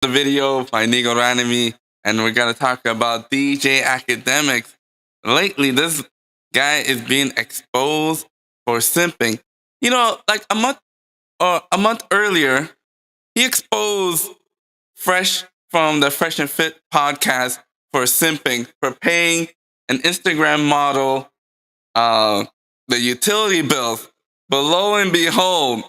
the video by Nigo Ranami, and we're gonna talk about DJ Akademiks. Lately, this guy is being exposed for simping. Like a month earlier, he exposed Fresh from the Fresh and Fit podcast for simping, for paying an Instagram model the utility bills. But lo and behold,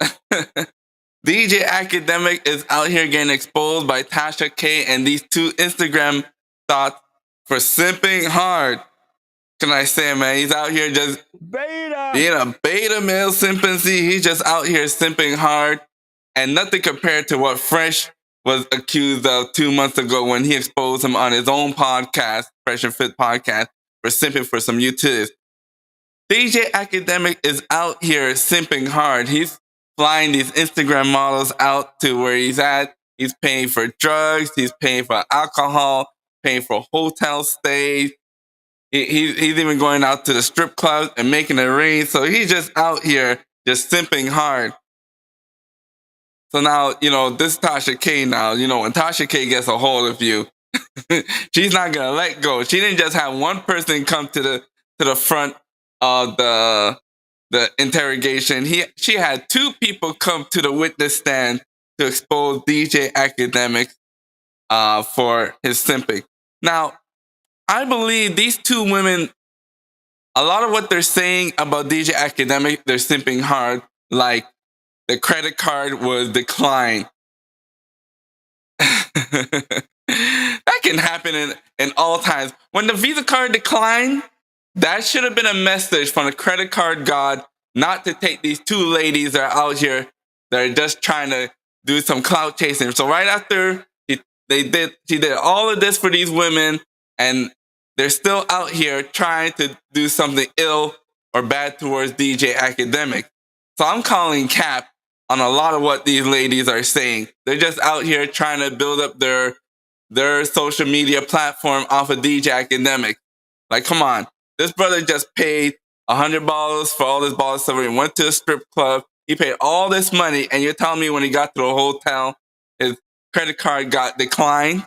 DJ Academic is out here getting exposed by Tasha K and these two Instagram thoughts for simping hard. Can I say, man? He's out here just being a beta male simpancy. He's just out here simping hard, and nothing compared to what Fresh was accused of 2 months ago when he exposed him on his own podcast, Fresh and Fit podcast, for simping for some utilities. DJ Academic is out here simping hard. He's flying these Instagram models out to where he's at. He's paying for drugs. He's paying for alcohol, paying for hotel stays. He's even going out to the strip clubs and making it rain. So he's just out here just simping hard. So now, this Tasha K now, when Tasha K gets a hold of you, she's not going to let go. She didn't just have one person come to the front of the interrogation. She had two people come to the witness stand to expose DJ Akademiks for his simping. Now, I believe these two women, a lot of what they're saying about DJ Akademiks, they're simping hard, like the credit card was declined. That can happen in all times. When the Visa card declined, that should have been a message from the credit card god not to take these two ladies that are out here that are just trying to do some clout chasing. So right after she did all of this for these women, and they're still out here trying to do something ill or bad towards DJ Akademiks. So I'm calling cap on a lot of what these ladies are saying. They're just out here trying to build up their social media platform off of DJ Akademiks. Like, come on. This brother just paid $100 for all this ball of silver. He went to a strip club. He paid all this money, and you're telling me when he got to the hotel, his credit card got declined?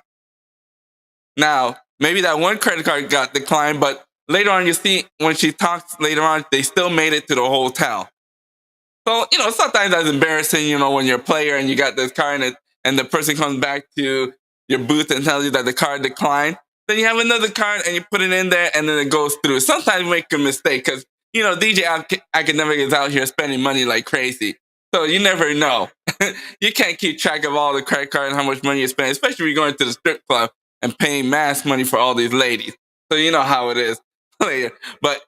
Now, maybe that one credit card got declined, but later on, you see, when she talks later on, they still made it to the hotel. So, sometimes that's embarrassing, when you're a player and you got this card and the person comes back to your booth and tells you that the card declined. Then you have another card and you put it in there and then it goes through. Sometimes you make a mistake because, DJ Akademiks is out here spending money like crazy. So you never know. You can't keep track of all the credit card and how much money you spend, especially when you're going to the strip club and paying mass money for all these ladies. So you know how it is. But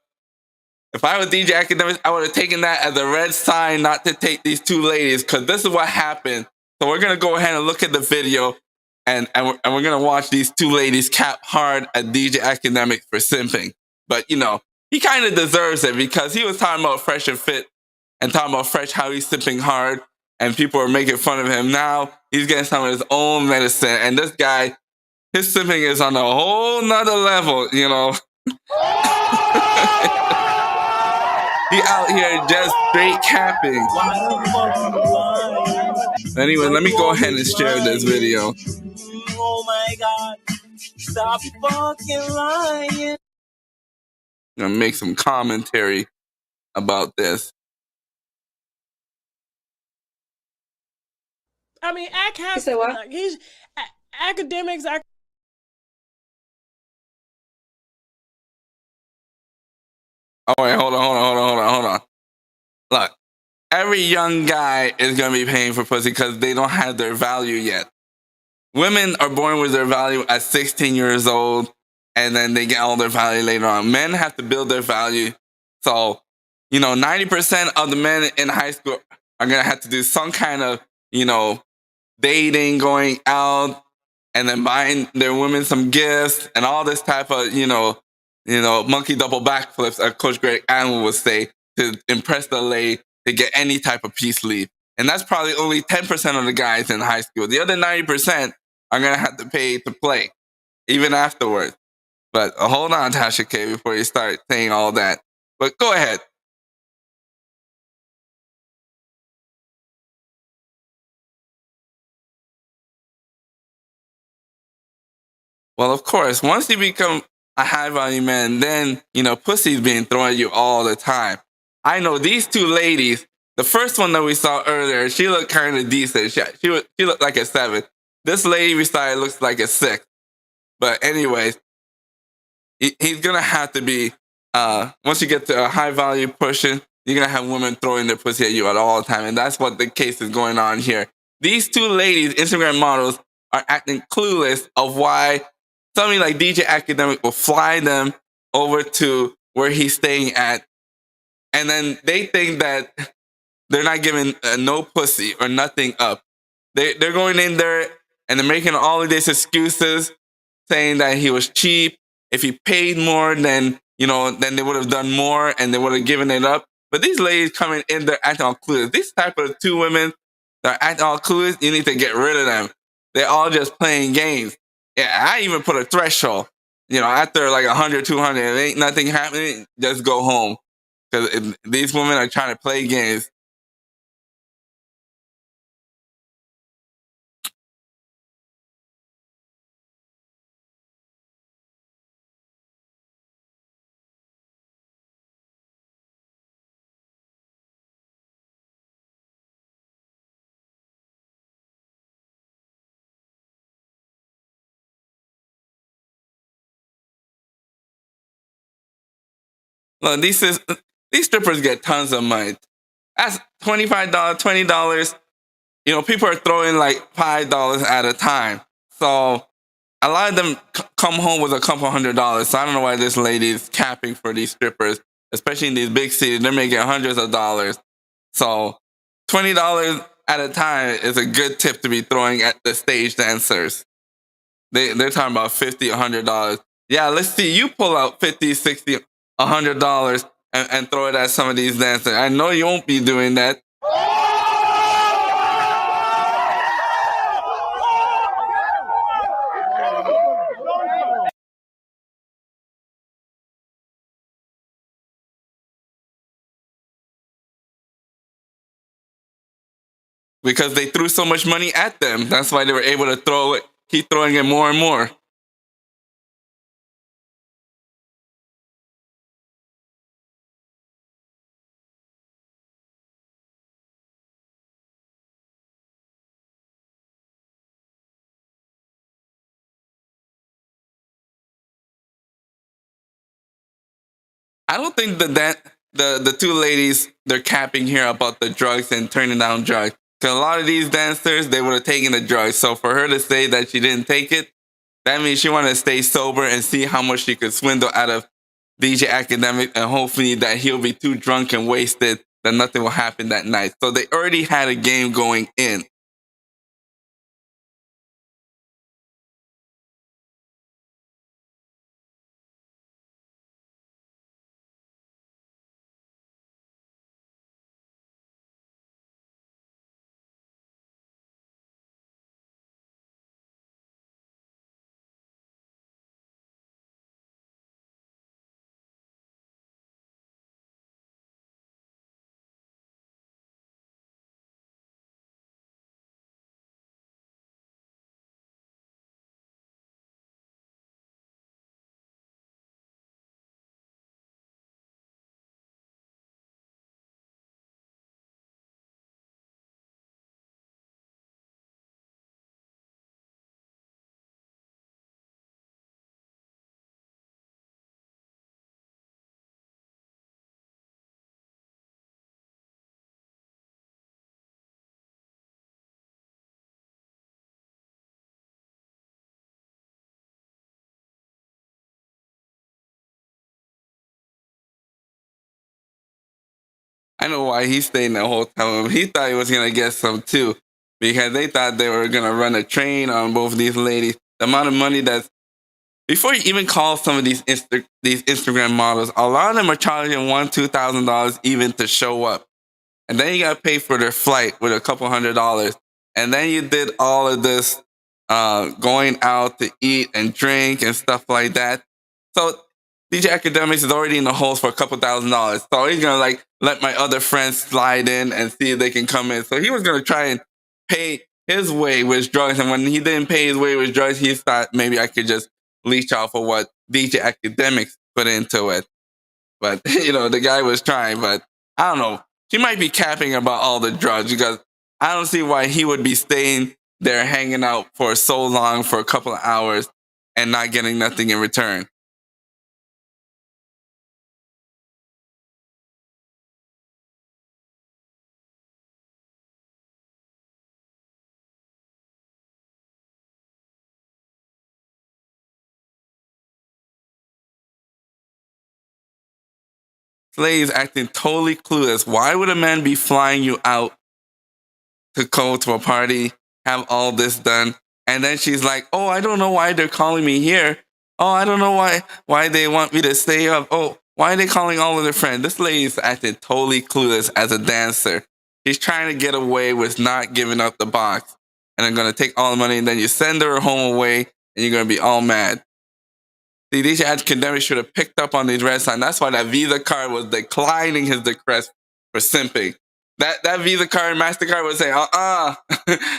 if I was DJ Akademiks, I would have taken that as a red sign not to take these two ladies, because this is what happened. So we're going to go ahead and look at the video, and we're going to watch these two ladies cap hard at DJ Akademiks for simping. But, he kind of deserves it because he was talking about Fresh and Fit and talking about Fresh, how he's simping hard, and people are making fun of him. Now he's getting some of his own medicine, and this guy, his simping is on a whole nother level, He out here just straight capping. Anyway, let me go ahead and share this video. Oh my God. Stop fucking lying. I'm gonna make some commentary about this. I mean, he's Akademiks. Oh wait, hold on. Look, every young guy is gonna be paying for pussy because they don't have their value yet. Women are born with their value at 16 years old, and then they get all their value later on. Men have to build their value. So, 90% of the men in high school are gonna have to do some kind of, dating, going out, and then buying their women some gifts and all this type of, monkey double backflips, as Coach Greg Allen would say, to impress the lady to get any type of peace leave. And that's probably only 10% of the guys in high school. The other 90% are going to have to pay to play, even afterwards. But hold on, Tasha K, before you start saying all that. But go ahead. Well, of course, once you become a high value man, then, pussy's being thrown at you all the time. I know these two ladies, the first one that we saw earlier, she looked kind of decent. She looked like a 7. This lady beside her looks like a 6. But anyways, he's going to have to be, once you get to a high value person, you're going to have women throwing their pussy at you at all the time. And that's what the case is going on here. These two ladies, Instagram models, are acting clueless of why somebody like DJ Akademiks will fly them over to where he's staying at. And then they think that they're not giving no pussy or nothing up. They're going in there and they're making all of these excuses, saying that he was cheap. If he paid more, then they would have done more and they would have given it up. But these ladies coming in there acting all clueless. These type of two women that are acting all clueless, you need to get rid of them. They're all just playing games. Yeah, I even put a threshold. After like 100, 200, if ain't nothing happening, just go home. Because these women are trying to play games. Look, these strippers get tons of money. That's $25, $20. People are throwing like $5 at a time. So a lot of them come home with a couple $100s. So I don't know why this lady is capping for these strippers, especially in these big cities. They're making hundreds of dollars. So $20 at a time is a good tip to be throwing at the stage dancers. They're talking about $50, $100. Yeah, let's see you pull out $50, $60, $100 and throw it at some of these dancers. I know you won't be doing that. Because they threw so much money at them. That's why they were able to keep throwing it more and more. I don't think that the two ladies, they're capping here about the drugs and turning down drugs. Because a lot of these dancers, they would have taken the drugs. So for her to say that she didn't take it, that means she wanted to stay sober and see how much she could swindle out of DJ Akademiks, and hopefully that he'll be too drunk and wasted that nothing will happen that night. So they already had a game going in. I know why he stayed in the hotel room. He thought he was gonna get some too, because they thought they were gonna run a train on both these ladies. The amount of money that's before you even call some of these Instagram models, a lot of them are charging $1,000, $2,000 even to show up, and then you gotta pay for their flight with a couple $100, and then you did all of this going out to eat and drink and stuff like that. So DJ Akademiks is already in the holes for a couple $1,000s. So he's gonna like let my other friends slide in and see if they can come in. So he was gonna try and pay his way with drugs. And when he didn't pay his way with drugs, he thought maybe I could just leech off of what DJ Akademiks put into it. But the guy was trying, but I don't know. She might be capping about all the drugs because I don't see why he would be staying there hanging out for so long for a couple of hours and not getting nothing in return. Slay is acting totally clueless. Why would a man be flying you out to go to a party, have all this done, and then she's like, "Oh, I don't know why they're calling me here. Oh, I don't know why they want me to stay up. Oh, why are they calling all of their friends?" This lady's acting totally clueless as a dancer. She's trying to get away with not giving up the box, and I'm gonna take all the money, and then you send her home away, and you're gonna be all mad. See, DJ Akademiks should have picked up on these red signs. That's why that Visa card was declining his request for simping. That Visa card, MasterCard would say,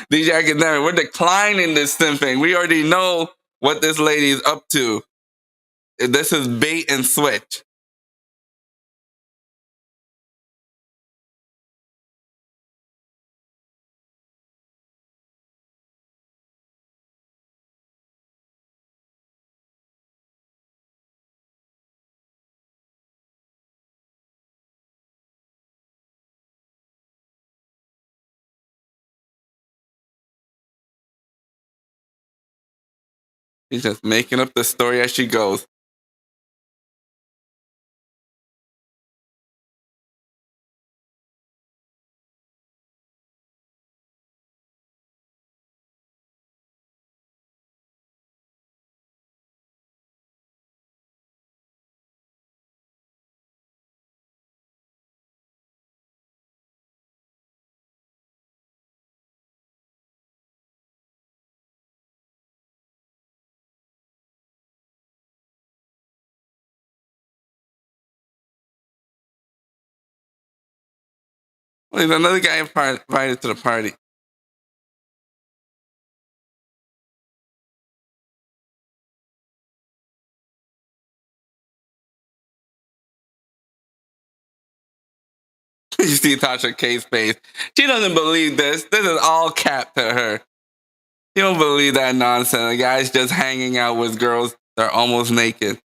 DJ Akademiks, we're declining this simping. We already know what this lady is up to. This is bait and switch. She's just making up the story as she goes. Well, there's another guy invited to the party. You see Tasha K's face. She doesn't believe this. This is all cap to her. She don't believe that nonsense. The guy's just hanging out with girls that are almost naked.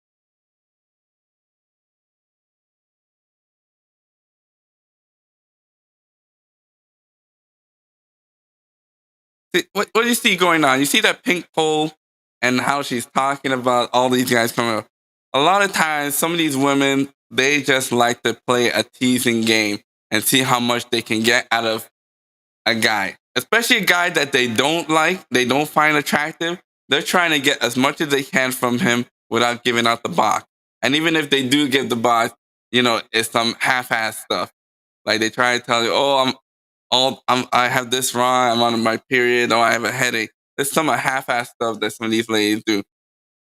See, what do you see going on? You see that pink pole and how she's talking about all these guys coming up. A lot of times, some of these women, they just like to play a teasing game and see how much they can get out of a guy, especially a guy that they don't like, they don't find attractive. They're trying to get as much as they can from him without giving out the box. And even if they do give the box, it's some half-ass stuff. Like they try to tell you, "Oh, I have this wrong. I'm on my period. Oh, I have a headache." There's some half-ass stuff that some of these ladies do.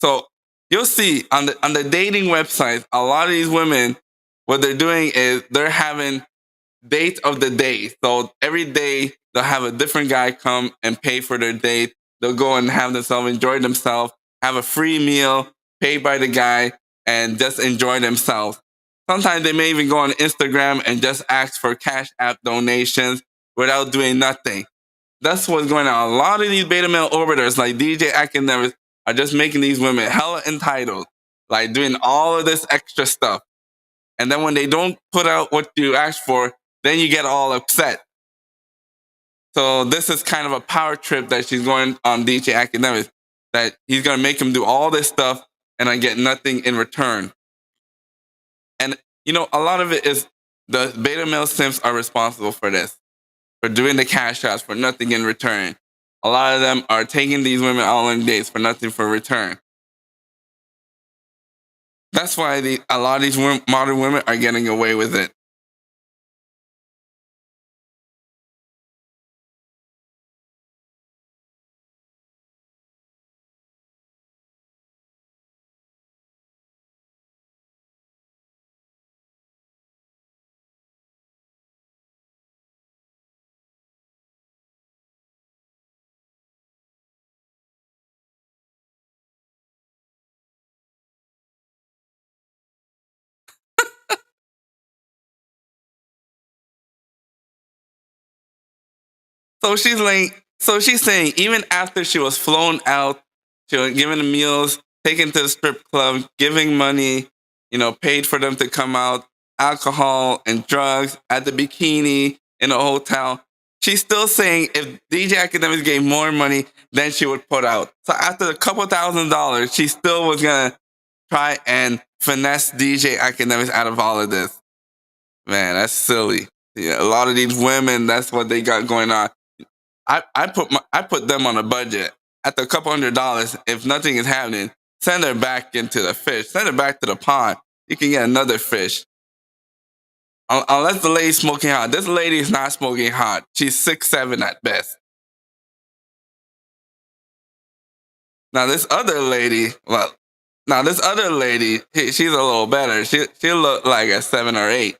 So you'll see on the dating websites, a lot of these women, what they're doing is they're having date of the day. So every day they'll have a different guy come and pay for their date. They'll go and have themselves enjoy themselves, have a free meal paid by the guy, and just enjoy themselves. Sometimes they may even go on Instagram and just ask for cash app donations without doing nothing. That's what's going on. A lot of these beta male orbiters like DJ Akademiks are just making these women hella entitled, like doing all of this extra stuff. And then when they don't put out what you asked for, then you get all upset. So this is kind of a power trip that she's going on DJ Akademiks, that he's going to make him do all this stuff and I get nothing in return. And, a lot of it is the beta male simps are responsible for this, for doing the cash outs for nothing in return. A lot of them are taking these women all on dates for nothing for return. That's why a lot of these modern women are getting away with it. So she's saying even after she was flown out, she was given meals, taken to the strip club, giving money, paid for them to come out, alcohol and drugs at the bikini in a hotel. She's still saying if DJ Akademiks gave more money, then she would put out. So after a couple $1,000s, she still was gonna try and finesse DJ Akademiks out of all of this. Man, that's silly. Yeah, a lot of these women, that's what they got going on. I put them on a budget. After a couple $100s, if nothing is happening, send her back into the fish. Send her back to the pond. You can get another fish. Unless the lady's smoking hot. This lady is not smoking hot. She's 6'7" at best. Now this other lady, she's a little better. She look like a 7 or 8.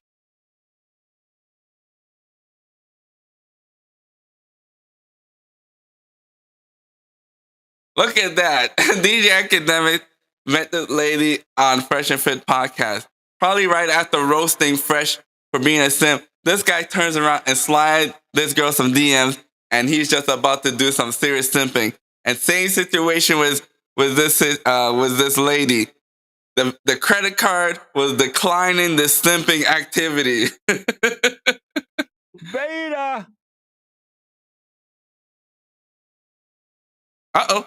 Look at that. DJ Akademiks met this lady on Fresh and Fit podcast. Probably right after roasting Fresh for being a simp. This guy turns around and slides this girl some DMs, and he's just about to do some serious simping. And same situation with this lady. The credit card was declining the simping activity. Beta. Uh-oh.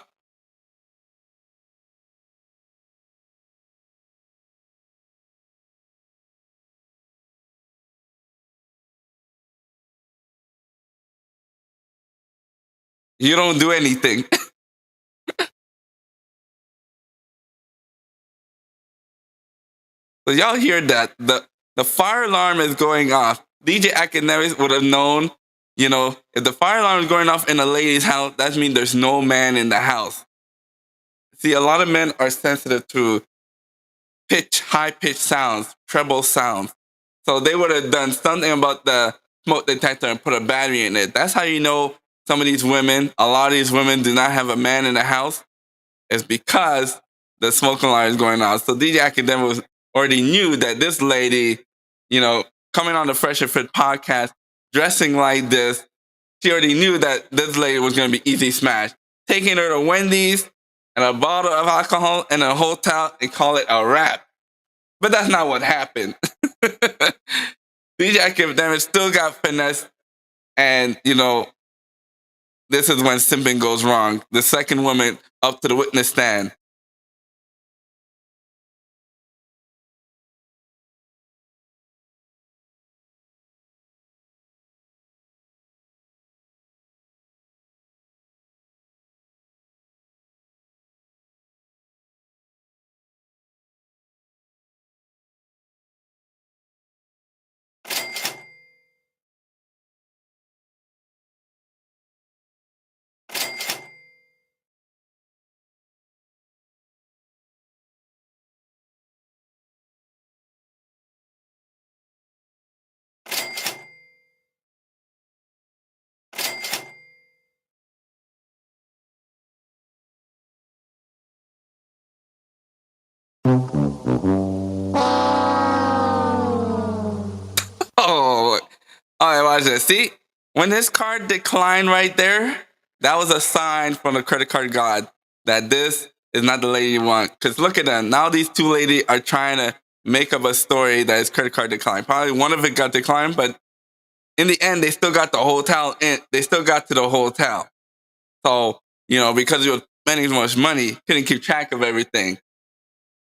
You don't do anything. So y'all hear that? The fire alarm is going off. DJ Akademiks would have known, if the fire alarm is going off in a lady's house, that means there's no man in the house. See, a lot of men are sensitive to high pitched sounds, treble sounds. So they would have done something about the smoke detector and put a battery in it. That's how you know some of these women, a lot of these women do not have a man in the house. It's because the smoke alarm is going off. So DJ Akademiks already knew that this lady, coming on the Fresh and Fit podcast, dressing like this, she already knew that this lady was going to be easy smash. Taking her to Wendy's and a bottle of alcohol and a hotel and call it a wrap. But that's not what happened. DJ Akademiks still got finesse, and this is when simping goes wrong. The second woman up to the witness stand. Oh, all right, watch this. See, when this card declined right there, that was a sign from the credit card god that this is not the lady you want. Because look at them. Now these two ladies are trying to make up a story that is credit card declined. Probably one of it got declined, but in the end, they still got the hotel in. They still got to the hotel. So, because you were spending so much money, couldn't keep track of everything.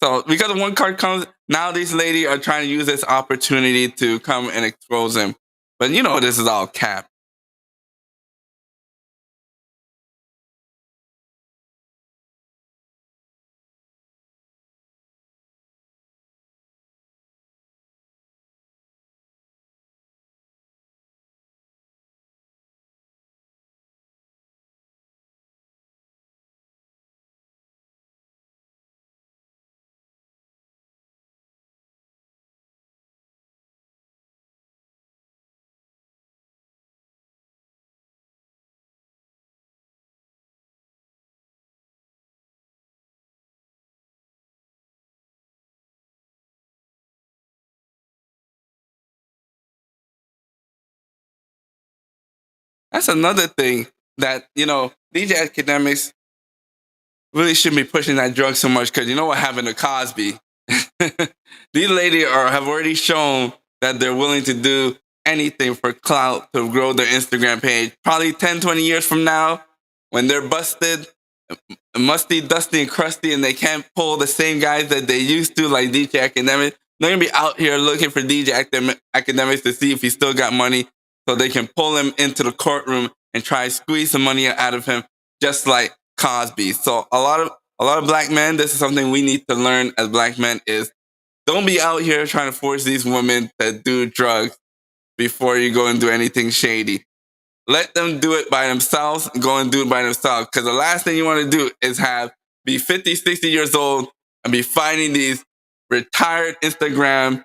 So because one card comes, now these ladies are trying to use this opportunity to come and expose him. But this is all cap. That's another thing that, DJ Academics really shouldn't be pushing that drug so much because you know what happened to Cosby? These ladies have already shown that they're willing to do anything for clout to grow their Instagram page. Probably 10, 20 years from now, when they're busted, musty, dusty, and crusty, and they can't pull the same guys that they used to, like DJ Akademiks, they're going to be out here looking for DJ Akademiks to see if he still got money so they can pull him into the courtroom and try to squeeze some money out of him, just like Cosby. So a lot of black men, this is something we need to learn as black men is don't be out here trying to force these women to do drugs before you go and do anything shady. Let them do it by themselves and go and do it by themselves. Because the last thing you want to do is be 50, 60 years old and be finding these retired Instagram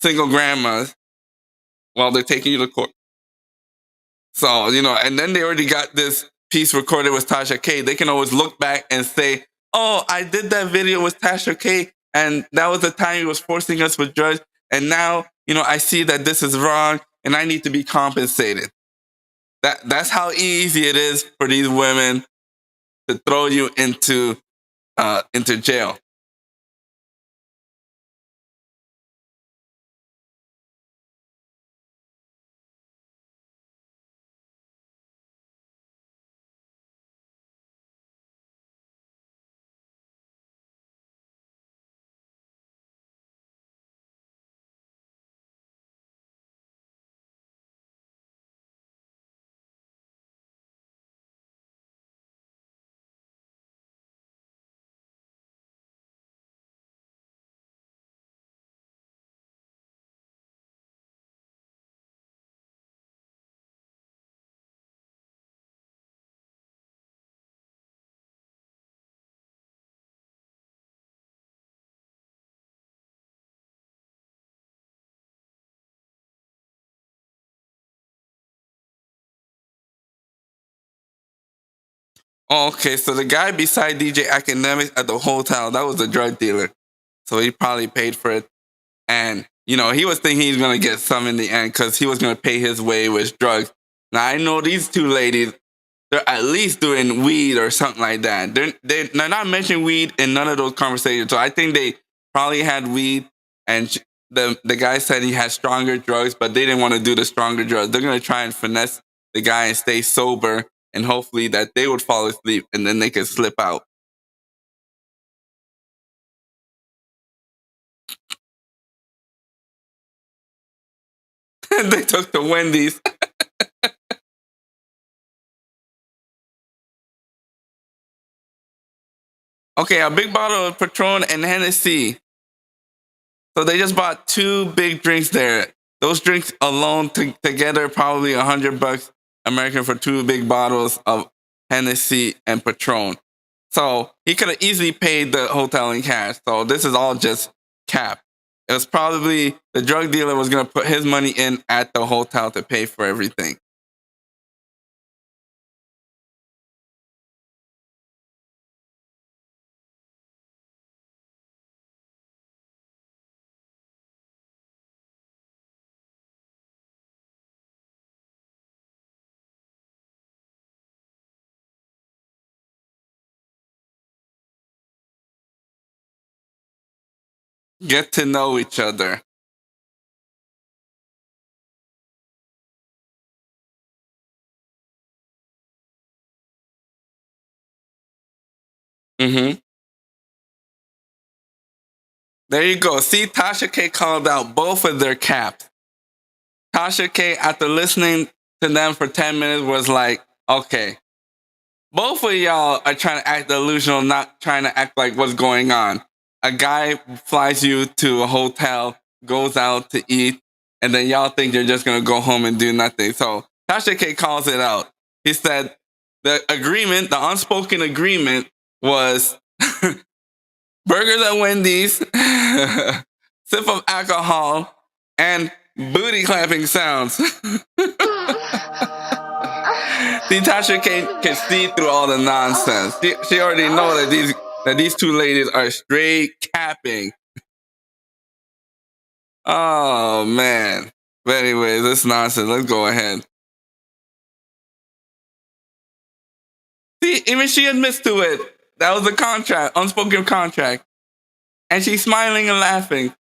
single grandmas while they're taking you to court. So, and then they already got this piece recorded with Tasha K. They can always look back and say, oh, I did that video with Tasha K. And that was the time he was forcing us with drugs. And now, I see that this is wrong and I need to be compensated. That's how easy it is for these women to throw you into jail. Oh, okay, so the guy beside DJ Akademiks at the hotel, that was a drug dealer. So he probably paid for it. And, he was thinking he's going to get some in the end because he was going to pay his way with drugs. Now, I know these two ladies, they're at least doing weed or something like that. They're not mentioning weed in none of those conversations. So I think they probably had weed and the guy said he had stronger drugs, but they didn't want to do the stronger drugs. They're going to try and finesse the guy and stay sober and hopefully that they would fall asleep and then they could slip out. They took the Wendy's. Okay, a big bottle of Patron and Hennessy. So they just bought 2 big drinks there. Those drinks alone together probably $100 American for 2 big bottles of Hennessy and Patron. So he could have easily paid the hotel in cash. So this is all just cap. It was probably the drug dealer was going to put his money in at the hotel to pay for everything. Get to know each other. Mm-hmm. There you go. See, Tasha K called out both of their caps. Tasha K, after listening to them for 10 minutes, was like, okay, both of y'all are trying to act delusional, not trying to act like what's going on. A guy flies you to a hotel, goes out to eat, and then y'all think you're just going to go home and do nothing. So Tasha K calls it out. He said the unspoken agreement was burgers at Wendy's, sip of alcohol, and booty clapping sounds. See, Tasha can see through all the nonsense. She already knows that these 2 ladies are straight capping. Oh man. But anyways, this nonsense. Let's go ahead. See, even she admits to it. That was a contract, unspoken contract. And she's smiling and laughing.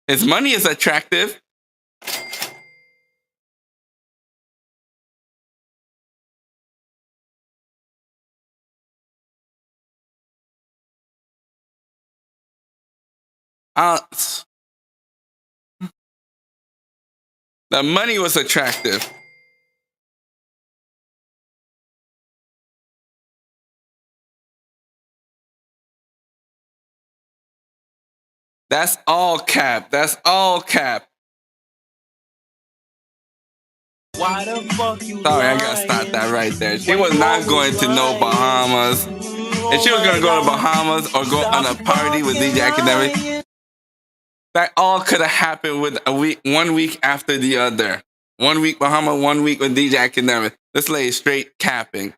His money is attractive. The money was attractive. That's all cap. That's all cap. Why the fuck you Sorry, I gotta stop that right there. She was not going to no Bahamas. If she was gonna go to Bahamas or go on a party with DJ Akademiks, that all could have happened with 1 week after the other. 1 week Bahamas, 1 week with DJ Akademiks. This lady straight capping.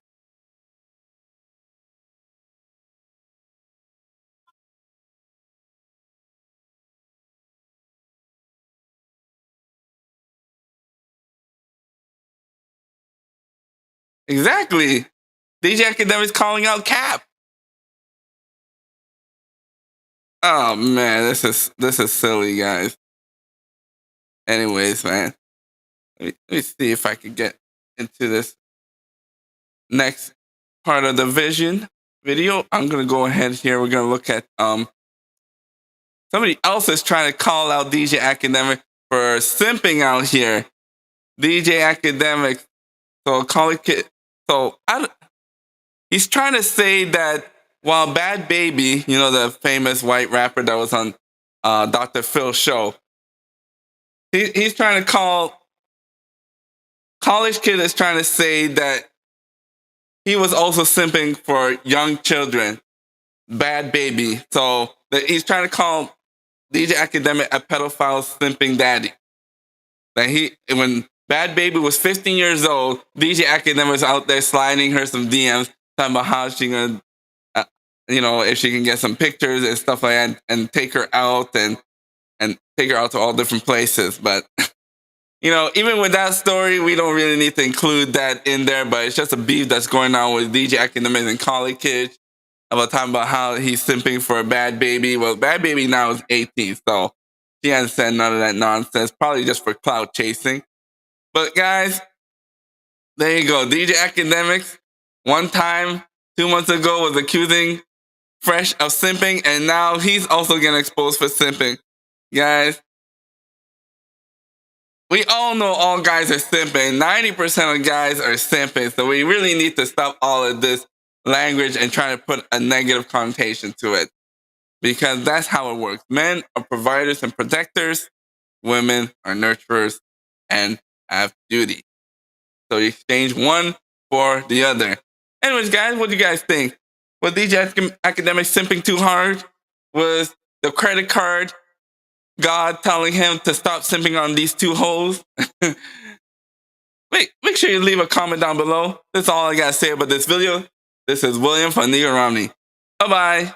Exactly. DJ Akademiks calling out cap. Oh man, this is silly, guys. Anyways, man, let me see if I can get into this next part of the vision video. I'm gonna go ahead here. We're gonna look at somebody else is trying to call out DJ Akademiks for simping out here. DJ Akademiks, so college kid. So he's trying to say that while Bad Baby, you know, the famous white rapper that was on Dr. Phil's show, he's trying to call college kid is trying to say that he was also simping for young children. Bad Baby. So he's trying to call DJ Akademiks a pedophile simping daddy. That when Bad Baby was 15 years old, DJ Akademiks was out there sliding her some DMs, talking about how she gonna, if she can get some pictures and stuff like that, and take her out and take her out to all different places. But even with that story, we don't really need to include that in there. But it's just a beef that's going on with DJ Akademiks and College Kid about talking about how he's simping for a Bad Baby. Well, Bad Baby now is 18, so she hasn't said none of that nonsense. Probably just for clout chasing. But guys, there you go. DJ Akademiks, one time, 2 months ago, was accusing Fresh of simping, and now he's also getting exposed for simping. Guys, we all know all guys are simping. 90% of guys are simping, so we really need to stop all of this language and try to put a negative connotation to it. Because that's how it works. Men are providers and protectors. Women are nurturers and have duty. So you exchange one for the other. Anyways, guys, what do you guys think? Was DJ Akademiks simping too hard? Was the credit card God telling him to stop simping on these two hoes? Make sure you leave a comment down below. That's all I gotta say about this video. This is William from Nigga Romney. Bye-bye.